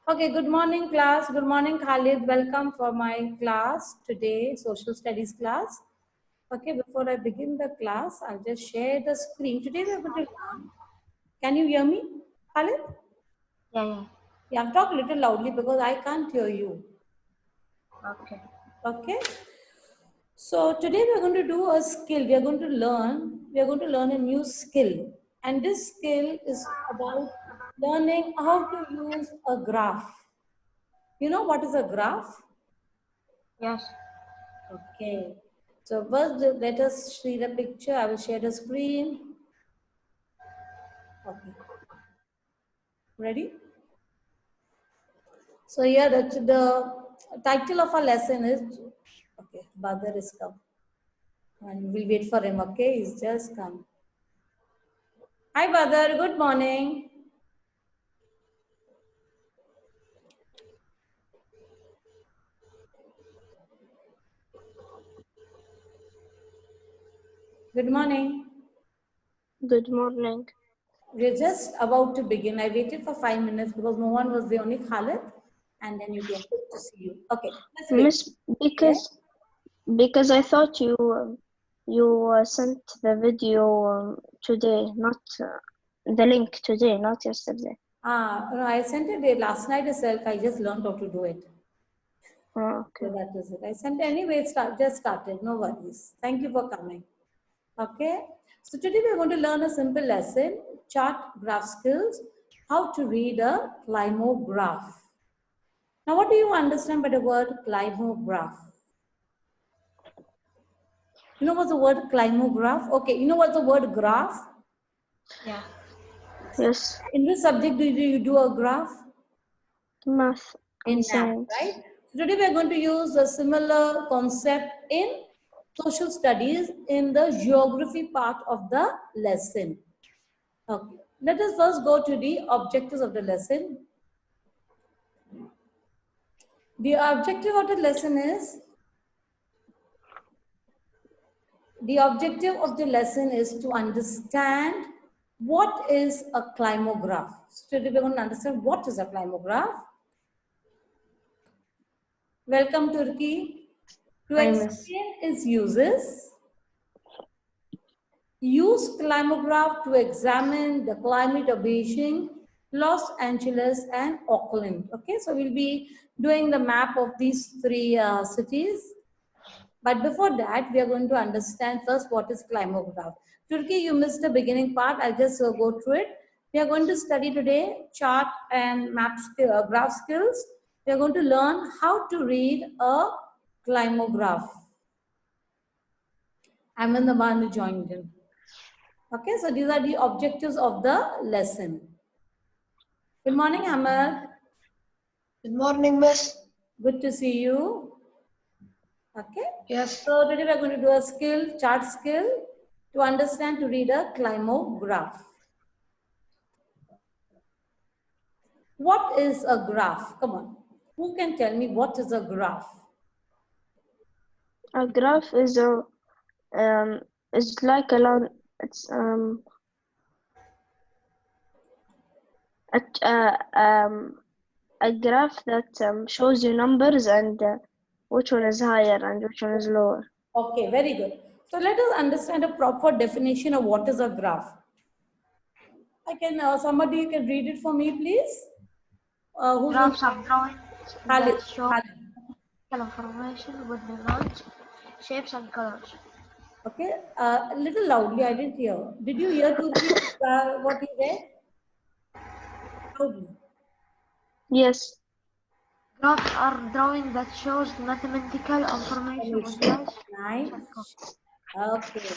Okay, good morning class. Good morning Khalid. Welcome for my class today, social studies class. Okay, before I begin the class, I'll just share the screen. Today we're going to learn. Can you hear me, Khalid? Yeah. Yeah, talk a little loudly because I can't hear you. Okay. Okay. So today we're going to do a skill. We are going to learn a new skill. And this skill is about learning how to use a graph. You know what is a graph? Yes. Okay. So first, let us see the picture. I will share the screen. Okay. Ready? So here the title of our lesson is, okay, Badar is come. And we'll wait for him, okay? He's just come. Hi Badar, good morning. Good morning. Good morning. We're just about to begin. I waited for 5 minutes because no one was there, only Khalid. And then you came. Good to see you. Okay, let's begin. Miss, because I thought you sent the video today, not the link today, not yesterday. No, I sent it last night itself. I just learned how to do it. Oh, So okay. that is it. I sent anyway, just started. No worries. Thank you for coming. Okay. So today we are going to learn a simple lesson, chart graph skills, how to read a climograph. Now, what do you understand by the word climograph? You know what's the word climograph? Okay, you know what's the word graph? Yeah. Yes. In which subject do you do a graph? Math In and math, science. right? So today we are going to use a similar concept in social studies in the geography part of the lesson. Okay, let us first go to the objectives of the lesson. The objective of the lesson is, to understand what is a climograph. So today we're going to understand what is a climograph. Welcome Turkey. To Hi, Miss. explain its uses, use climograph to examine the climate of Beijing, Los Angeles, and Auckland. Okay, so we'll be doing the map of these three cities. But before that, we are going to understand first what is climograph. Turkey, you missed the beginning part. I'll just go through it. We are going to study today chart and map graph skills. We are going to learn how to read a climograph. I'm in the one who joined in. Okay, so these are the objectives of the lesson. Good morning, Ahmed. Good morning, Miss. Good to see you. Okay. Yes. So today we are going to do a chart skill to understand to read a climograph. What is a graph? Come on. Who can tell me what is a graph? A graph is like a line. It's a a graph that shows you numbers and which one is higher and which one is lower. Okay, very good. So let us understand a proper definition of what is a graph. I can, somebody can read it for me, please. Who's Graphs are drawings Khalid. that show information with the lines, shapes, and colors. Okay, a little loudly, I didn't hear. Did you hear Turki, what he read? Loudly. Yes. Graphs are drawing that shows mathematical information with lines. Nice. Okay.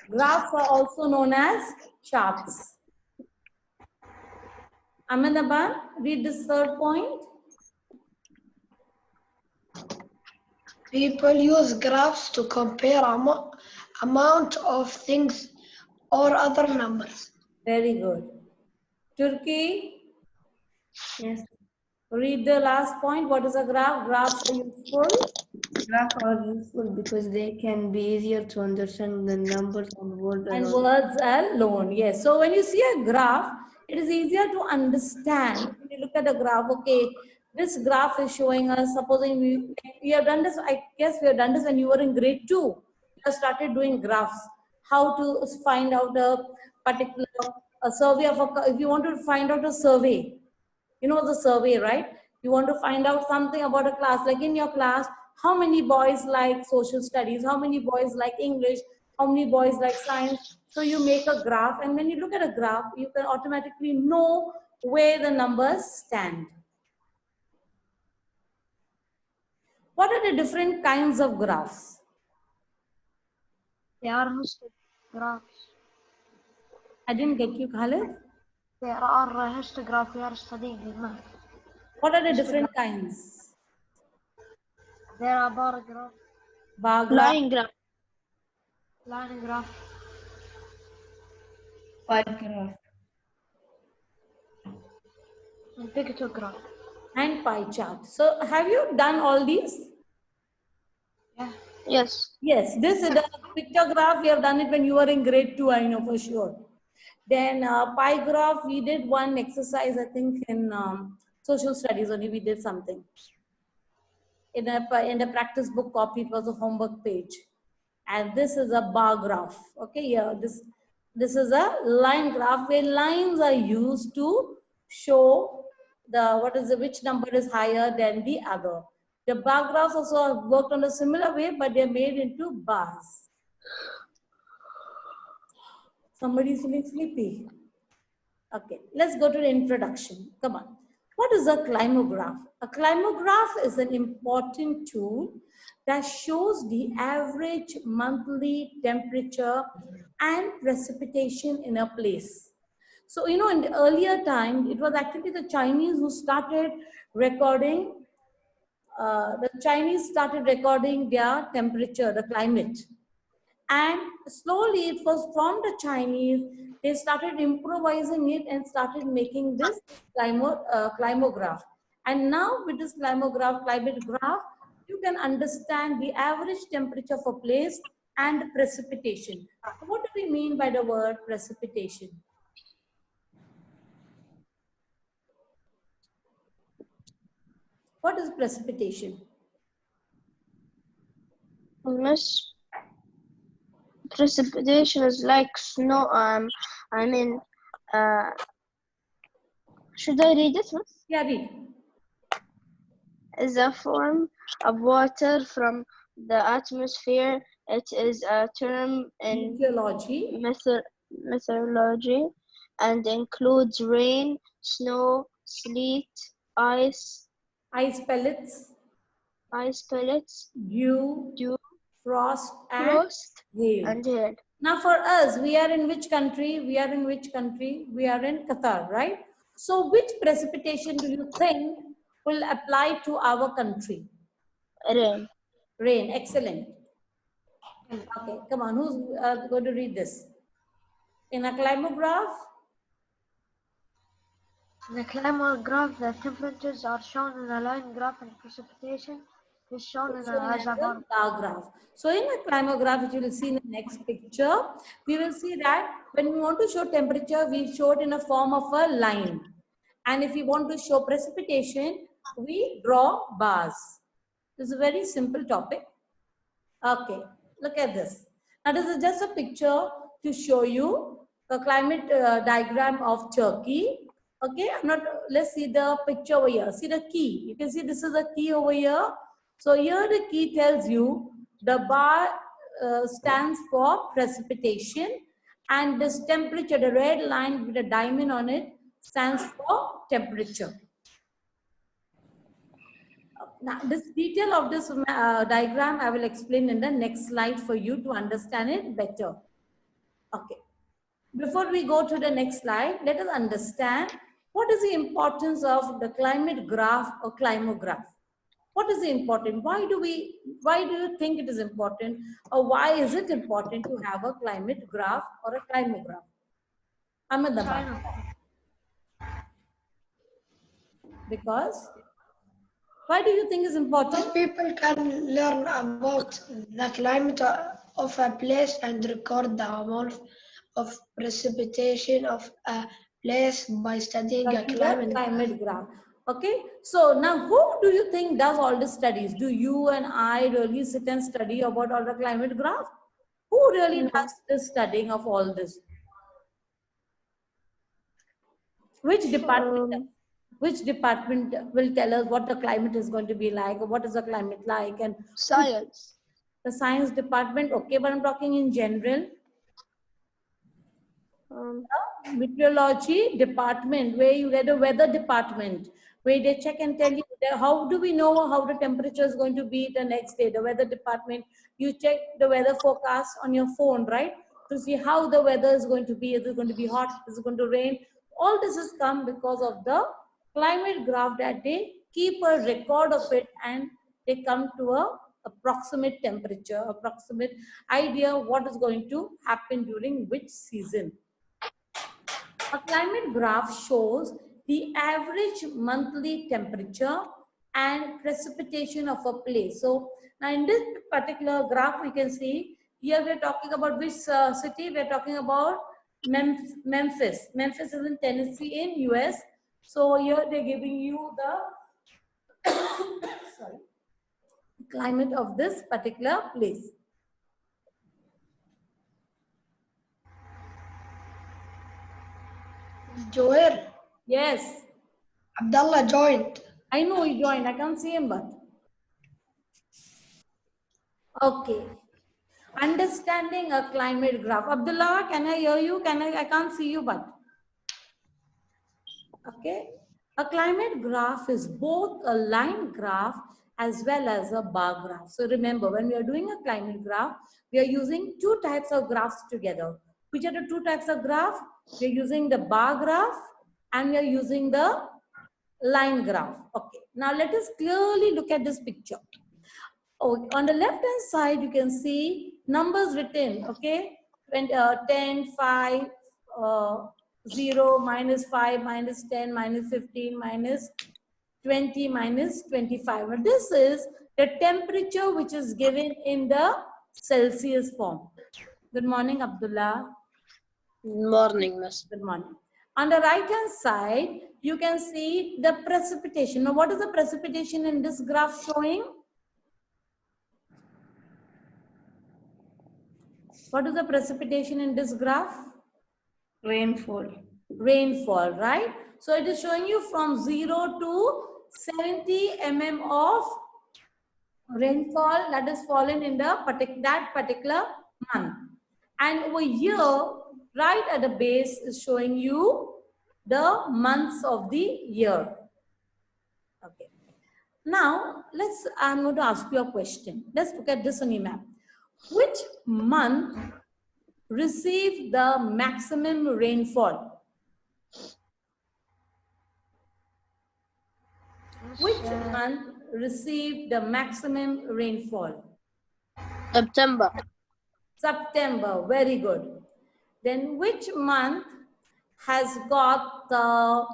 Graphs are also known as charts. Aminaban, read this third point. People use graphs to compare amount of things or other numbers. Very good. Turkey, Yes, read the last point. What is a graph? Graphs are useful. graphs are useful because they can be easier to understand than numbers and words And alone. words alone. Yes. So when you see a graph, it is easier to understand when you look at a graph. Okay, this graph is showing us, supposing we have done this, I guess we have done this when you were in grade 2. You have started doing graphs, how to find out a particular survey of a, if you want to find out a survey, you know the survey, right? You want to find out something about a class, like in your class, how many boys like social studies, how many boys like English, how many boys like science. So you make a graph, and when you look at a graph, you can automatically know where the numbers stand. What are the different kinds of graphs? There are histographs. I didn't get you, Khalid. There are histographs we are studying in math. What are the different kinds? There are bar graph, Bar graph, line graph, line graph, Pie graph. and pictograph. and pie chart. So have you done all these? Yeah. Yes. Yes, this is the pictograph. We have done it when you were in grade 2, I know for sure. Then pie graph, we did one exercise, I think in social studies only we did something. In the practice book copy, it was a homework page. And this is a bar graph. Okay, yeah, this is a line graph where lines are used to show which number is higher than the other. The bar graphs also have worked on a similar way, but they're made into bars. Somebody's feeling sleepy. Okay, let's go to the introduction. Come on. What is a climograph? A climograph is an important tool that shows the average monthly temperature and precipitation in a place. So, you know, in the earlier time, it was actually the Chinese who started recording, their temperature, the climate. And slowly it was from the Chinese, they started improvising it and started making this climograph. And now with this climate graph, you can understand the average temperature of a place and precipitation. What do we mean by the word precipitation? What is precipitation? Miss, precipitation is like snow. Should I read it, Miss? Yeah, read. Is a form of water from the atmosphere. It is a term in Meteorology. meteorology and includes rain, snow, sleet, ice Pellets, dew, frost, and frost, hail. and hail. Now for us, we are in which country? We are in Qatar, right? So which precipitation do you think will apply to our country? Rain. Rain, excellent. Okay, come on, who's going to read this? In a climograph, In the climograph, the temperatures are shown in a line graph and precipitation is shown in shown as a a bar graph. So in a climograph, which you will see in the next picture, we will see that when we want to show temperature, we show it in a form of a line. And if we want to show precipitation, we draw bars. This is a very simple topic. Okay, look at this. Now this is just a picture to show you the climate diagram of Turkey. Okay, let's see the picture over here. See the key. You can see this is a key over here. So here the key tells you the bar stands for precipitation, and this temperature, the red line with a diamond on it, stands for temperature. Now, this detail of this diagram I will explain in the next slide for you to understand it better. Okay. Before we go to the next slide, let us understand what is the importance of the climate graph or climograph. What is the important? Why do you think it is important, or why is it important to have a climate graph or a climograph? Ahmedabad. Because why do you think is important? Because people can learn about the climate of a place and record the amount of precipitation of a place by studying a Study the climate. climate graph. Okay, so now who do you think does all the studies? Do you and I really sit and study about all the climate graph? Who really No. does the studying of all this? Which department? Which department will tell us what the climate is going to be like, or what is the climate like, and Science. the science department? Okay, but I'm talking in general. Meteorology department, where you get a weather department, where they check and tell you how do we know how the temperature is going to be the next day. The weather department, you check the weather forecast on your phone, right, to see how the weather is going to be. Is it going to be hot? Is it going to rain? All this has come because of the climate graph, that they keep a record of it, and they come to a approximate temperature, approximate idea what is going to happen during which season. A climate graph shows the average monthly temperature and precipitation of a place. So now in this particular graph, we can see here we're talking about which city. We're talking about Memphis. Memphis is in Tennessee in US. So here they're giving you the sorry, climate of this particular place. Joel, Yes, Abdullah joined. I know he joined. I can't see him, but okay. Understanding a climate graph. Abdullah, can I hear you? I can't see you, but okay. A climate graph is both a line graph as well as a bar graph. So remember, when we are doing a climate graph, we are using two types of graphs together. Which are the two types of graph? We are using the bar graph and we are using the line graph. Okay. Now let us clearly look at this picture. Oh, on the left hand side, you can see numbers written, okay? 10, 5, 0, minus 5, minus 10, minus 15, minus 20, minus 25. Now, this is the temperature which is given in the Celsius form. Good morning, Abdullah. Good morning, Miss. Good morning. On the right hand side, you can see the precipitation. Now, what is the precipitation in this graph showing? What is the precipitation in this graph? Rainfall. Rainfall, right? So it is showing you from 0 to 70 mm of rainfall that is fallen in the that particular month. And over here, right at the base is showing you the months of the year. Okay. Now, I'm going to ask you a question. Let's look at this on the map. Which month received the maximum rainfall? Which month received the maximum rainfall? September. September, very good. Then which month has got the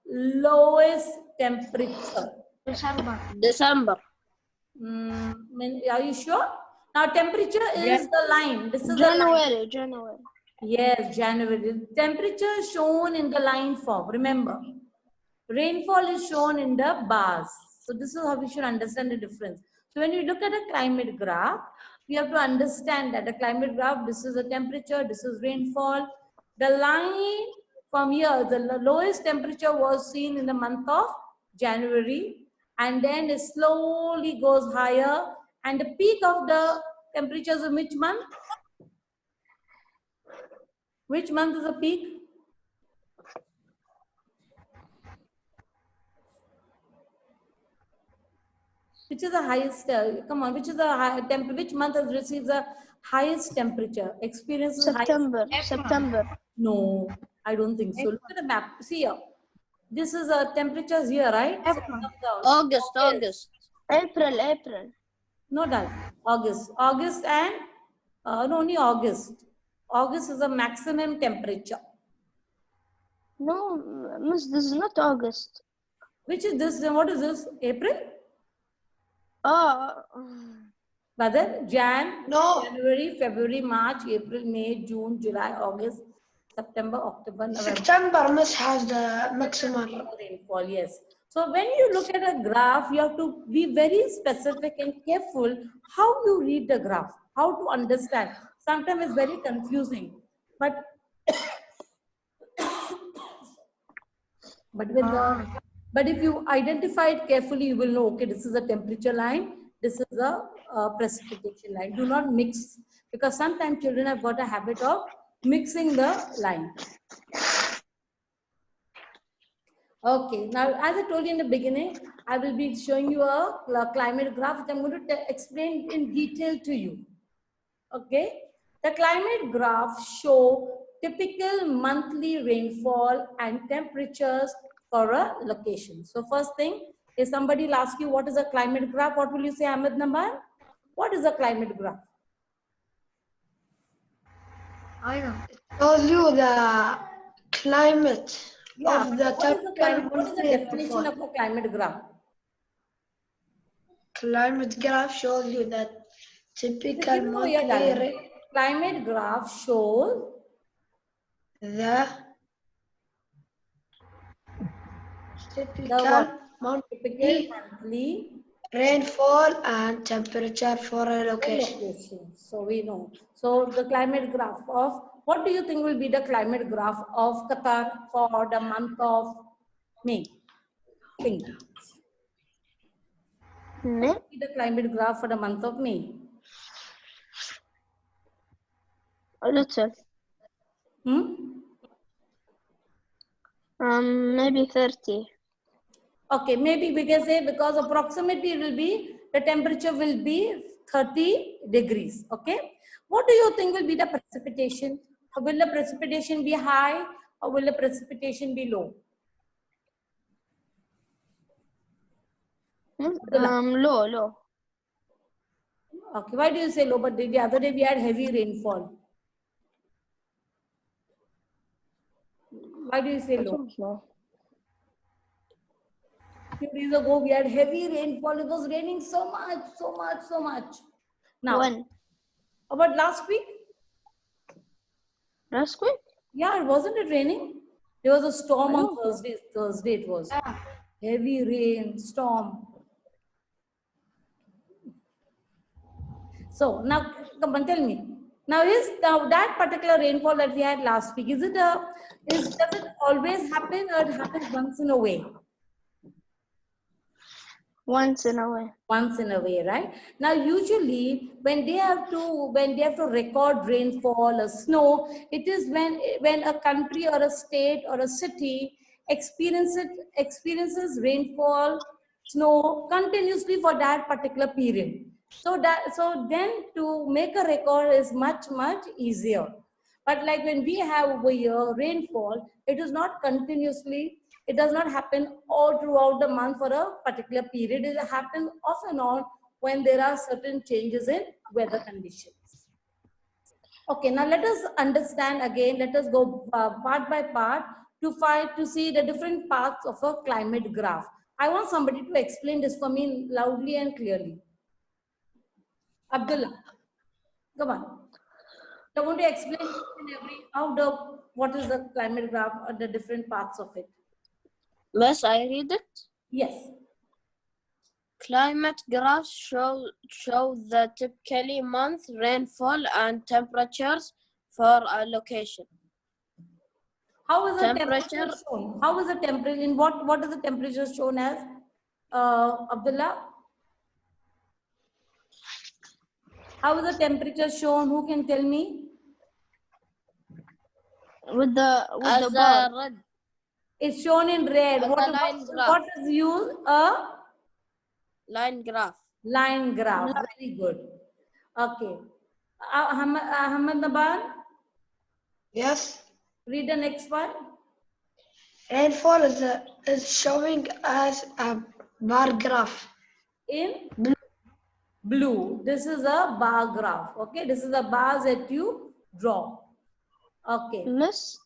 lowest temperature? December. Are you sure? Now temperature is the line. This is January. Yes, January. Temperature is shown in the line form. Remember, rainfall is shown in the bars. So this is how we should understand the difference. So when we look at a climate graph, we have to understand that the climate graph, this is the temperature, this is rainfall. The line from here, the lowest temperature was seen in the month of January, and then it slowly goes higher. And the peak of the temperatures of which month? Which month is the peak? Which is the highest? Come on, which is the high which month has received the highest temperature? Experiences September. highest? September. No, I don't think so. Look at the map. See here. This is a temperatures here, right? August. April. No, done. August and no, only August. August is the maximum temperature. No, Miss, this is not August. Which is this? What is this? April? Oh. But then No. January, February, March, April, May, June, July, August, September, October, November. September miss has the maximum. Rainfall, yes. So when you look at a graph, you have to be very specific and careful how you read the graph, how to understand. Sometimes it's very confusing, but but if you identify it carefully, you will know, okay, this is a temperature line, this is a precipitation line. Do not mix, because sometimes children have got a habit of mixing the line. Okay, now as I told you in the beginning, I will be showing you a climate graph which I'm going to explain in detail to you. Okay, the climate graph show typical monthly rainfall and temperatures for a location. So first thing, if somebody will ask you what is a climate graph, what will you say, Ahmed Naman? What is a climate graph? I know. It tells you the climate Yeah, of the what is the climate? typical What is the monthly definition rainfall. of a climate graph? Climate graph shows you that Just typical give me over here, monthly darling. Climate graph shows the typical typical monthly monthly rainfall and temperature for a location. location. So we know. So the climate graph of, what do you think will be the climate graph of Qatar for the month of May? Think. May? What will be the climate graph for the month of May? A little. Maybe 30. Okay, maybe we can say, because approximately it will be, the temperature will be 30 degrees. Okay. What do you think will be the precipitation? Will the precipitation be high or will the precipitation be low? Low. Okay, why do you say low? But the other day we had heavy rainfall. Why do you say I low? don't know. Few days ago we had heavy rainfall. It was raining so much. Now, When? about last week? Last week? Yeah, wasn't it raining? There was a storm I on don't know. Thursday. Thursday it was. Heavy rain, storm. So now, come on, tell me. Now that particular rainfall that we had last week, does it always happen or it happens once in a way? Once in a way. Once in a way, right? Now, usually when they have to record rainfall or snow, it is when a country or a state or a city experiences rainfall, snow continuously for that particular period. So then to make a record is much easier. But like when we have over here rainfall, it is not continuously. It does not happen all throughout the month for a particular period. It happens off and on when there are certain changes in weather conditions. Okay, now let us understand again. Let us go part by part to see the different parts of a climate graph. I want somebody to explain this for me loudly and clearly. Abdullah, come on. I want to explain what is the climate graph or the different parts of it. Yes, I read it. Yes. Climate graphs show the typically month rainfall and temperatures for a location. How is the temperature shown? How is the temperature? In what is the temperature shown as? Abdullah? How is the temperature shown? Who can tell me? With the bar. Red. It's shown in red. What is used? A line graph. Line graph. Very good. Okay. Ahmed Naban? Yes. Read the next one. Rainfall is showing as a bar graph. In blue. This is a bar graph. Okay. This is the bars that you draw. Okay. Miss,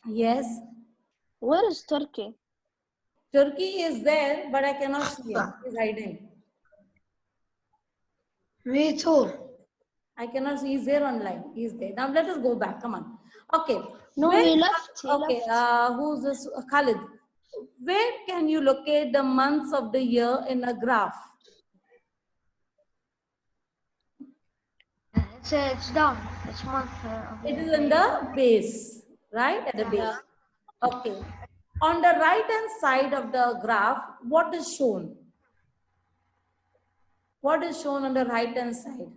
Yes. where is Turkey? Turkey is there, but I cannot see him. He's hiding. Me too. I cannot see. He's there online. He's there. Now let us go back. Come on. Okay. No, Where- he left. He okay, left. who's this? Khalid. Where can you locate the months of the year in a graph? It's down. It's month. It is in the base, right? At the base. Okay. On the right hand side of the graph, what is shown? What is shown on the right hand side?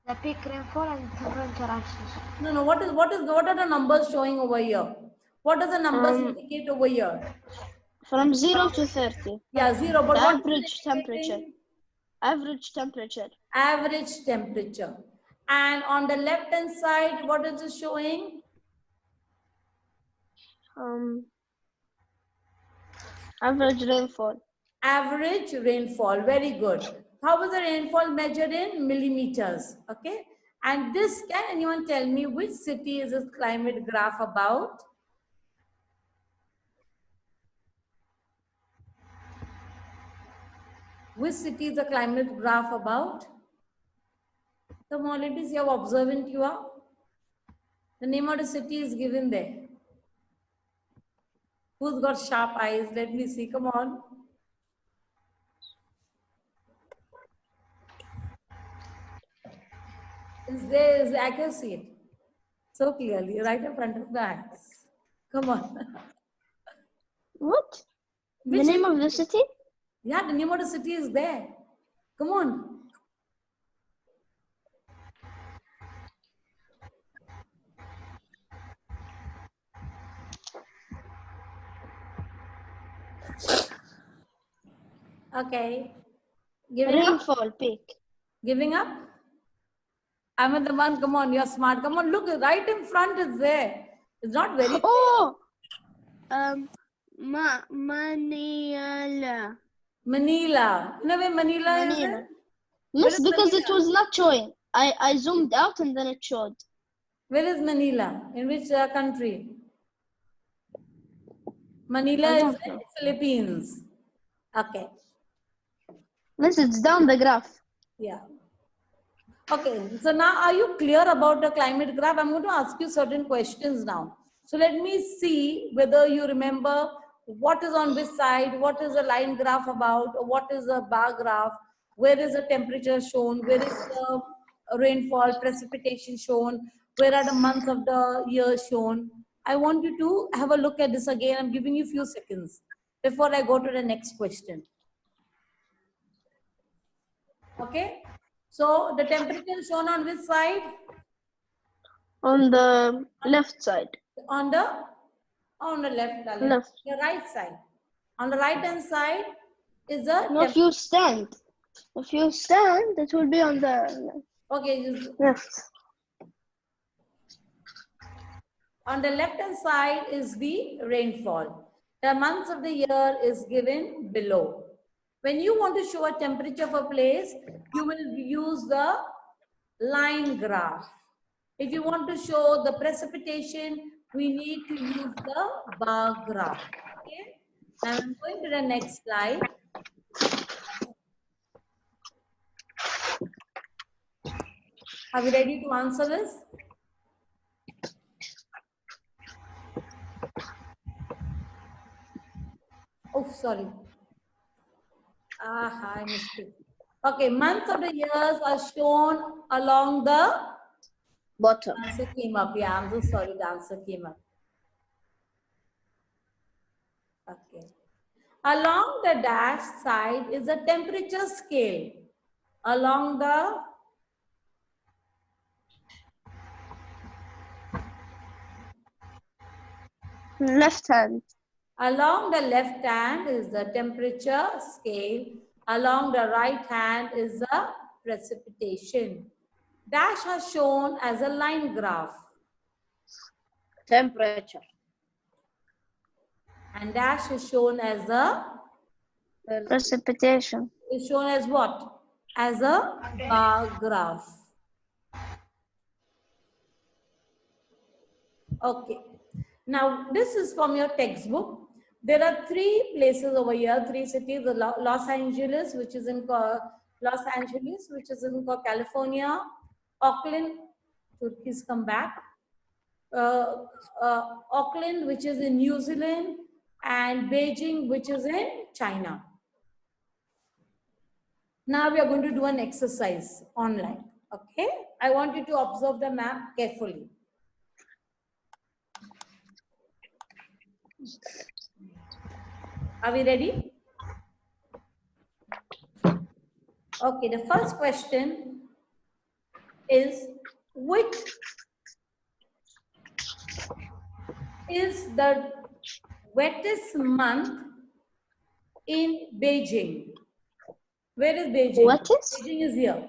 The peak rainfall and temperature axis. No. What are the numbers showing over here? What does the numbers indicate over here? From 0 to 30. Yeah, 0. But The what is average it temperature. indicating? Average temperature. Average temperature. And on the left hand side, what is it showing? Average rainfall. Average rainfall. Very good. How was the rainfall measured in millimeters? Okay. And this, can anyone tell me which city is this climate graph about? Which city is the climate graph about? Come on, let me see how observant you are. The name of the city is given there. Who's got sharp eyes? Let me see. Come on. I can see it so clearly, right in front of the eyes. Come on. What? The Which name is- of the city? Yeah, the name of the city is there. Come on. Okay. Giving up? Rainfall peak. Giving up? I'm the one. Come on, you're smart. Come on, look, right in front is there. It's not very. Oh! Manila. Manila. You know where Manila is? Manila. It? Yes, is because it Manila? was not showing. I zoomed out and then it showed. Where is Manila? In which country? Manila I is don't in know. Philippines. Okay. This is down the graph. Yeah. Okay. So now are you clear about the climate graph? I'm going to ask you certain questions now. So let me see whether you remember what is on which side, what is the line graph about, or what is the bar graph, where is the temperature shown, where is the rainfall, precipitation shown, where are the months of the year shown. I want you to have a look at this again. I'm giving you a few seconds before I go to the next question. Okay. So the temperature is shown on which side? On the left side. On the left, darling. Left. The right side. On the right hand side is the No, if you stand. If you stand, it will be on the okay. left. On the left hand side is the rainfall. The months of the year is given below. When you want to show a temperature of a place, you will use the line graph. If you want to show the precipitation, we need to use the bar graph. Okay. Now I'm going to the next slide. Are we ready to answer this? Oh, sorry. I missed it. Okay, months of the years are shown along the bottom. answer came up. Yeah, I'm so sorry. The answer came up. Okay. Along the dash side is the temperature scale. Along the Left hand. along the left hand is the temperature scale. Along the right hand is the precipitation. Dash are shown as a line graph. Temperature. And dash is shown as a Precipitation. is shown as what? As a bar graph. Okay. Now, this is from your textbook. There are 3 places over here, 3 cities, Los Angeles, which is in California, Auckland, Turkey's come back, Auckland, which is in New Zealand, and Beijing, which is in China. Now we are going to do an exercise online. Okay, I want you to observe the map carefully. Are we ready? Okay, the first question is, which is the wettest month in Beijing? Where is Beijing? What is? Beijing is here,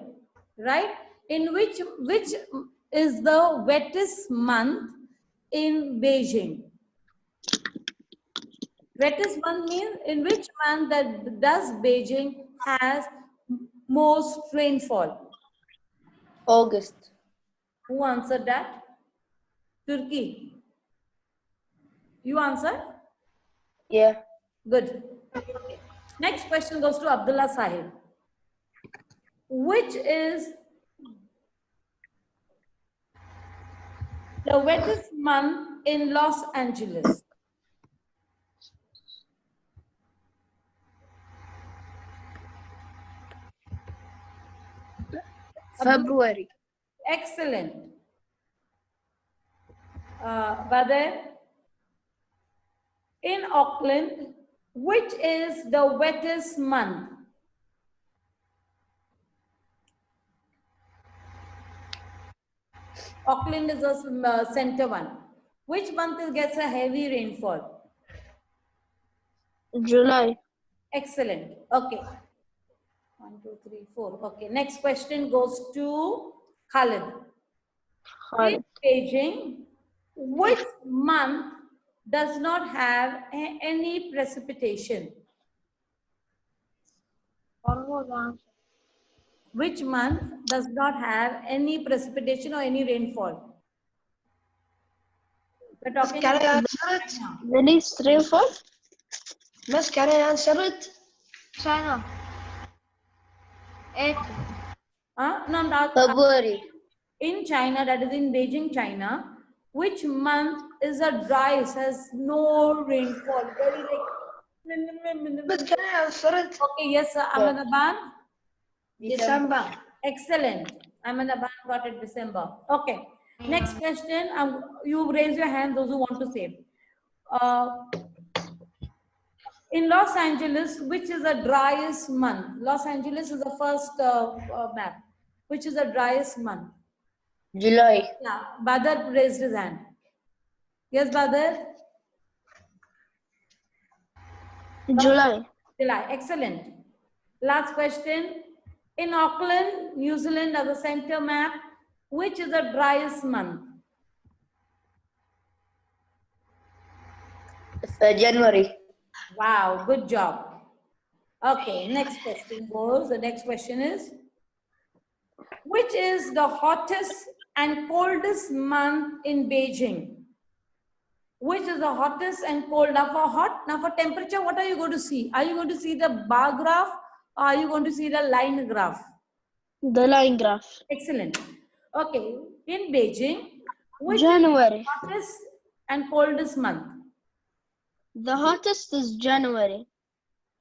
right? In which is the wettest month in Beijing? Wettest month means in which month that does Beijing has most rainfall? August. Who answered that? Turkey. You answered? Yeah. Good. Okay. Next question goes to Abdullah Sahib. Which is the wettest month in Los Angeles? February. Excellent. Badr, in Auckland, which is the wettest month? Auckland is the center one. Which month gets a heavy rainfall? July. Excellent. Okay. 1, 2, 3, 4. Okay. Next question goes to Khalid. In Beijing, which month does not have any precipitation? Which month does not have any precipitation or any rainfall? We're talking Can I about answer it? The least rainfall? Miss, can I answer it? China. April. no, not February. in China, that is in Beijing, China. Which month is the driest, has no rainfall? Very like. Miss, can I answer it? Okay, yes, sir. Ahmedabad. December. Excellent. Ahmedabad got it December. Okay. Next question. You raise your hand, those who want to say. In Los Angeles, which is the driest month? Los Angeles is the first map. Which is the driest month? July. Yeah, Badr raised his hand. Yes, Badr? July. July. Excellent. Last question. In Auckland, New Zealand, as a center map, which is the driest month? January. Wow, good job. Okay, next question goes. The next question is, which is the hottest and coldest month in Beijing? Which is the hottest and cold? Now for temperature, what are you going to see? Are you going to see the bar graph or are you going to see the line graph? The line graph. Excellent. Okay, in Beijing, which January. is the hottest and coldest month? The hottest is January.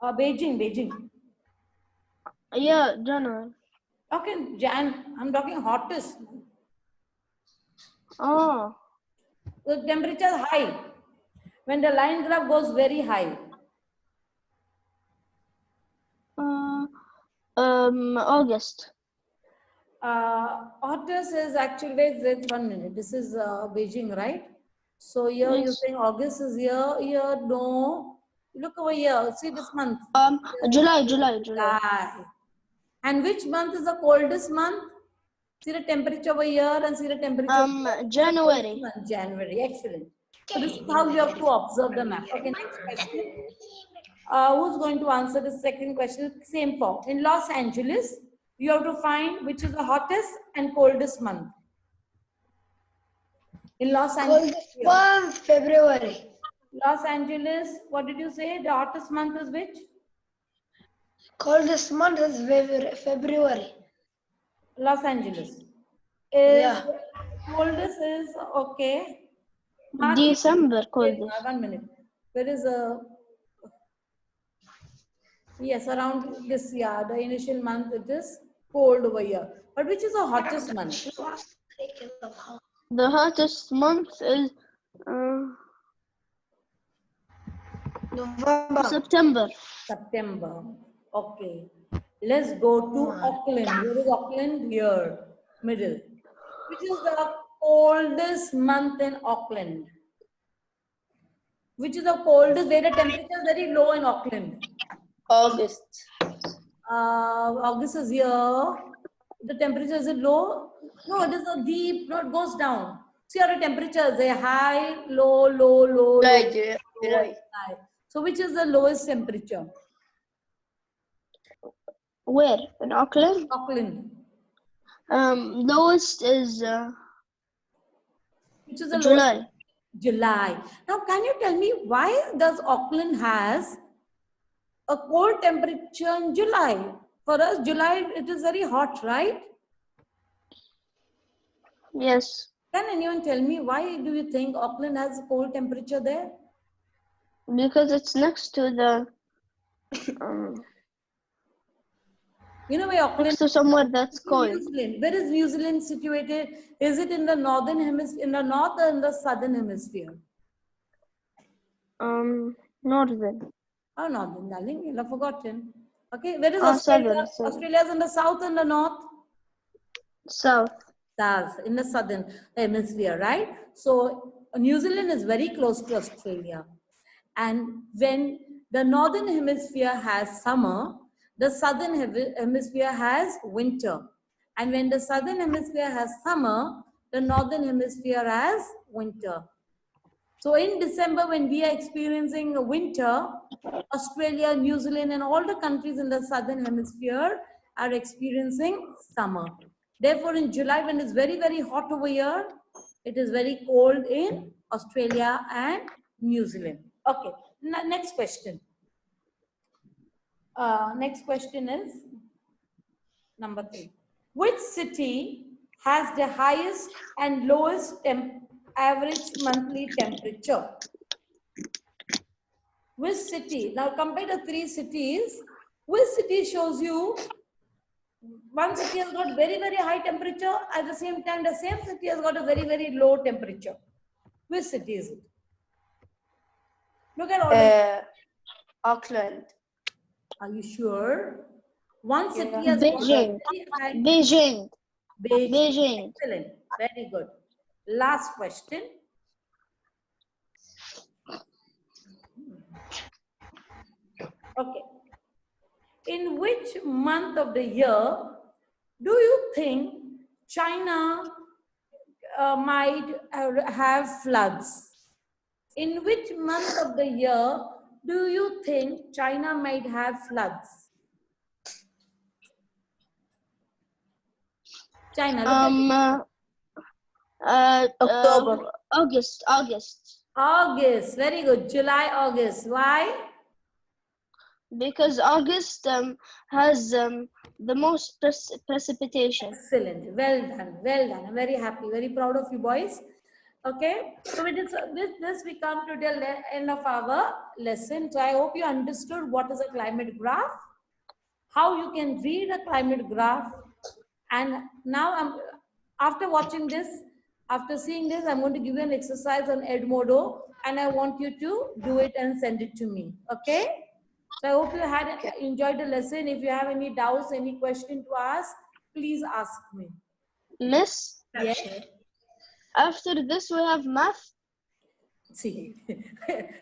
Beijing. Yeah, January. Okay, I'm talking hottest. Oh. The temperature is high. When the line graph goes very high. August. Hottest is actually, wait 1 minute. This is Beijing, right? So here Yes. you're saying August is here, no. Look over here, see this month. July. July. And which month is the coldest month? See the temperature over here and see the temperature. January. January, excellent. So this is how you have to observe the map. Okay, next question. Who's going to answer the second question? Same form. In Los Angeles, you have to find which is the hottest and coldest month. In Los Angeles. Coldest month, February. Los Angeles, what did you say? The hottest month is which? Coldest month is February. Los Angeles. Yeah. Coldest is, okay. December Wait, coldest. 1 minute. There is a, yes, around this year, the initial month it is cold over here. But which is the hottest month? The hottest month is November. September. September. Okay. Let's go to Auckland. Where is Auckland? Here, middle. Which is the coldest month in Auckland? Which is the coldest, where the temperature is very low in Auckland? August. August is here. The temperature is it low? No, it is a deep. No, it goes down. See how the temperature is a high, low, low, low, low, July. low, high. So which is the lowest temperature? Where? In Auckland? Auckland. Lowest is Which is the lowest? July. July. Now, can you tell me why does Auckland has a cold temperature in July? For us, July, it is very hot, right? Yes, Can anyone tell me why do you think Auckland has a cold temperature there? because it's next to the You know where Auckland next to somewhere that's is? cold. New Zealand. Where is New Zealand situated? Is it in the northern hemisphere, in the north or in the southern hemisphere? Northern. Oh, northern, darling. You'll have forgotten. Okay, where is Oh, Australia? southern. Australia is in the south and the north? South. South, in the southern hemisphere, right? So New Zealand is very close to Australia. And when the northern hemisphere has summer, the southern hemisphere has winter. And when the southern hemisphere has summer, the northern hemisphere has winter. So in December, when we are experiencing a winter, Australia, New Zealand, and all the countries in the southern hemisphere are experiencing summer. Therefore, in July, when it's very, very hot over here, it is very cold in Australia and New Zealand. Okay, next question. Next question is number 3. Which city has the highest and lowest average monthly temperature? Which city? Now compare the 3 cities. Which city shows you one city has got very, very high temperature, at the same time the same city has got a very, very low temperature? Which city is it? Look at all Auckland. Are you sure? One city has got Beijing. very high Beijing. Beijing. Beijing. Excellent. Very good. Last question. Okay. In which month of the year do you think China might have floods? In which month of the year do you think China might have floods? China, look at it. October. August. August, very good. July, August. Why? Because August has the most precipitation. Excellent. Well done. Well done. I'm very happy. Very proud of you boys. Okay. So with this we come to the end of our lesson. So I hope you understood what is a climate graph, how you can read a climate graph. And now after watching this, after seeing this, I'm going to give you an exercise on Edmodo, and I want you to do it and send it to me. Okay? So I hope you had enjoyed the lesson. If you have any doubts, any question to ask, please ask me. Miss, Yes? after this we have math. See,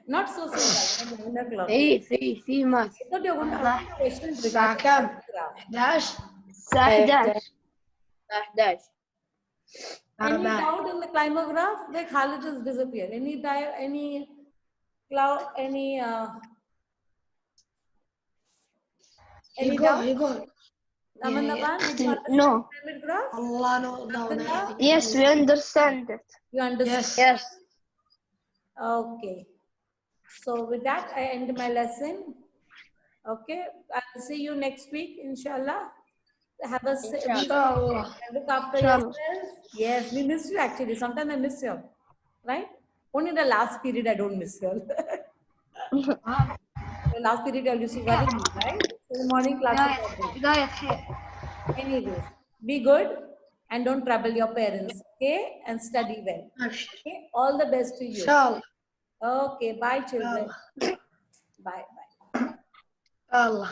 not so simple. 9 o'clock. في math. I thought you were going to ask questions الساعة regarding كم؟ the graph. 11 الساعة 11. 11. Any doubt in the climate graph? Like Khalid has disappeared. Any cloud, any doubt? يقول Amandaban, did you understand No. the climate graph? Allah no. Yes, we understand it. You understand? Yes. Yes. Okay. So with that, I end my lesson. Okay. I'll see you next week, inshallah. Have a Inshallah. look after Inshallah. yourself. Yes, we miss you actually. Sometimes I miss you. Right? Only the last period I don't miss you. The last period I used to worry you, right? So the morning class. بداية خير. Anyways, be good and don't trouble your parents, okay? And study well. أبشر Okay? All the best to إن you. شاء الله. Okay, bye children. الله Bye bye. الله.